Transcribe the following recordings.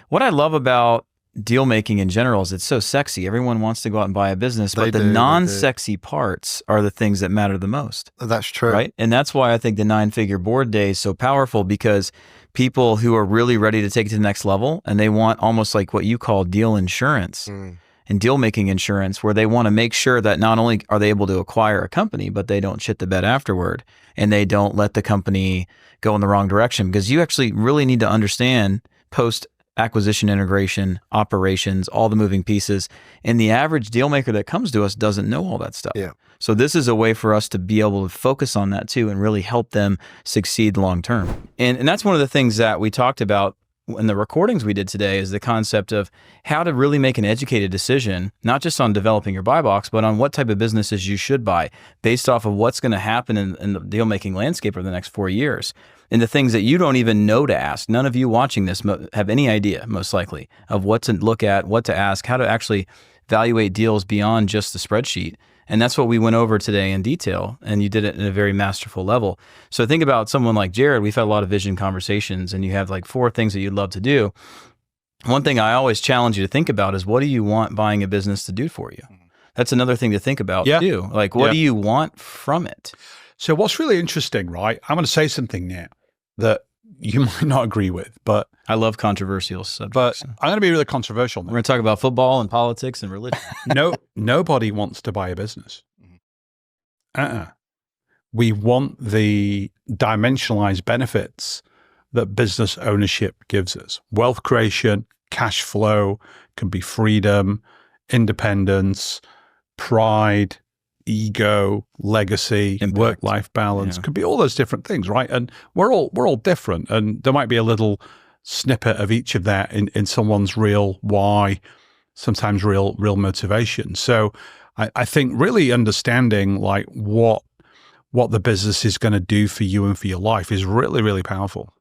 What I love about deal making in general is it's so sexy. Everyone wants to go out and buy a business, but the non-sexy parts are the things that matter the most. That's true. Right? And that's why I think the 9-figure board day is so powerful, because people who are really ready to take it to the next level, and they want almost like what you call deal insurance and deal making insurance, where they want to make sure that not only are they able to acquire a company, but they don't shit the bed afterward, and they don't let the company go in the wrong direction, because you actually really need to understand post acquisition, integration, operations, all the moving pieces. And the average deal maker that comes to us doesn't know all that stuff. Yeah. So this is a way for us to be able to focus on that too and really help them succeed long term. And that's one of the things that we talked about in the recordings we did today, is the concept of how to really make an educated decision, not just on developing your buy box, but on what type of businesses you should buy based off of what's going to happen in the deal making landscape over the next 4 years. And the things that you don't even know to ask. None of you watching this have any idea, most likely, of what to look at, what to ask, how to actually evaluate deals beyond just the spreadsheet. And that's what we went over today in detail, and you did it in a very masterful level. So think about someone like Jared. We've had a lot of vision conversations, and you have like 4 things that you'd love to do. One thing I always challenge you to think about is, what do you want buying a business to do for you? That's another thing to think about too. Like, what do you want from it? So what's really interesting, right? I'm going to say something now that you might not agree with, but I love controversial subjects. But I'm going to be really controversial now. We're going to talk about football and politics and religion. Nobody wants to buy a business. We want the dimensionalized benefits that business ownership gives us. Wealth creation, cash flow, can be freedom, independence, pride, ego, legacy, work-life balance, could be all those different things, right? And we're all different, and there might be a little snippet of each of that in someone's real why, sometimes real motivation. So I think really understanding like what the business is going to do for you and for your life is really, really powerful.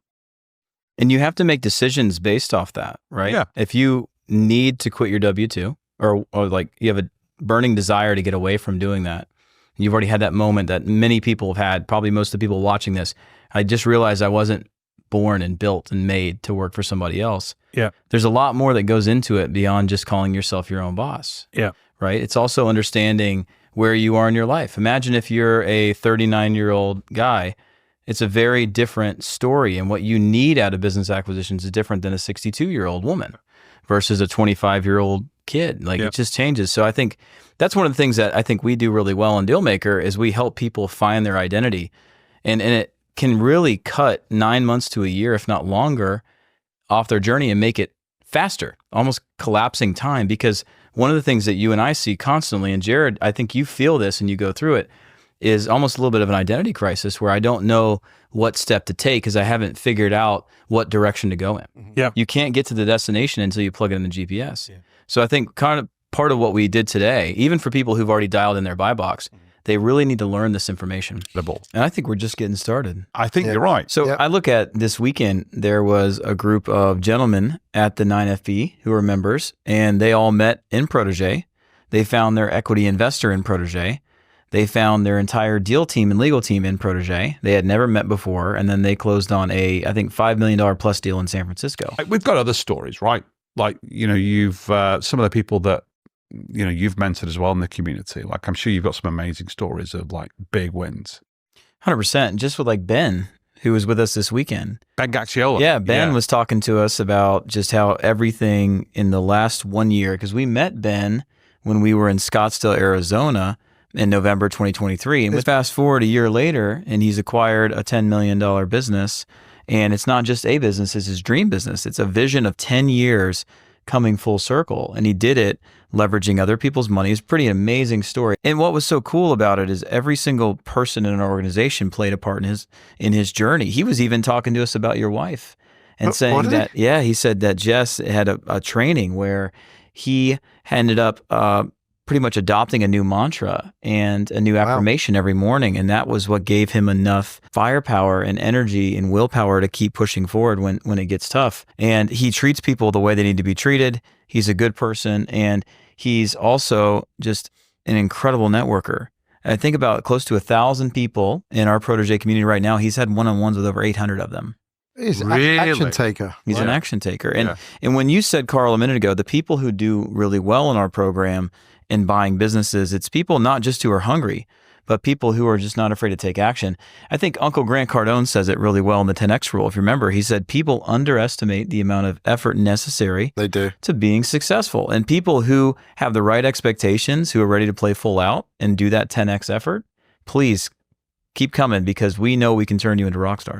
And you have to make decisions based off that, right? Yeah. If you need to quit your W-2, or like you have a burning desire to get away from doing that, you've already had that moment that many people have had, probably most of the people watching this. I just realized I wasn't born and built and made to work for somebody else. Yeah. There's a lot more that goes into it beyond just calling yourself your own boss. Yeah. Right? It's also understanding where you are in your life. Imagine if you're a 39-year-old guy, it's a very different story, and what you need out of business acquisitions is different than a 62-year-old woman versus a 25-year-old kid. Like it just changes. So I think that's one of the things that I think we do really well in Dealmaker is we help people find their identity, and it can really cut 9 months to a year, if not longer, off their journey and make it faster, almost collapsing time. Because one of the things that you and I see constantly, and Jared, I think you feel this and you go through it, is almost a little bit of an identity crisis where I don't know what step to take because I haven't figured out what direction to go in. Yeah. You can't get to the destination until you plug it in the GPS. Yeah. So I think kind of part of what we did today, even for people who've already dialed in their buy box, they really need to learn this information. And I think we're just getting started. I think you're right. So I look at this weekend, there was a group of gentlemen at the 9FB who are members, and they all met in Protégé. They found their equity investor in Protégé. They found their entire deal team and legal team in Protégé. They had never met before, and then they closed on a, I think, $5 million plus deal in San Francisco. We've got other stories, right? Like, you know, you've, some of the people that, you know, you've mentored as well in the community. Like, I'm sure you've got some amazing stories of like big wins. 100%. Just with like Ben, who was with us this weekend. Ben Gacciola. Yeah, Ben was talking to us about just how everything in the last 1 year, because we met Ben when we were in Scottsdale, Arizona in November 2023. And we fast forward a year later, and he's acquired a $10 million business. And it's not just a business, it's his dream business. It's a vision of 10 years coming full circle. And he did it leveraging other people's money. It's a pretty amazing story. And what was so cool about it is every single person in an organization played a part in his journey. He was even talking to us about your wife and saying that, he said that Jess had a training where he ended up pretty much adopting a new mantra and a new affirmation every morning. And that was what gave him enough firepower and energy and willpower to keep pushing forward when it gets tough. And he treats people the way they need to be treated. He's a good person. And he's also just an incredible networker. I think about close to 1,000 people in our Protégé community right now. He's had one-on-ones with over 800 of them. He's an Really? action taker. He's an Yeah. action taker. And Yeah. and when you said, Carl, a minute ago, the people who do really well in our program in buying businesses, it's people not just who are hungry, but people who are just not afraid to take action. I think Uncle Grant Cardone says it really well in the 10X rule. If you remember, he said people underestimate the amount of effort necessary They do. to being successful. And people who have the right expectations, who are ready to play full out and do that 10X effort, please keep coming, because we know we can turn you into rock stars.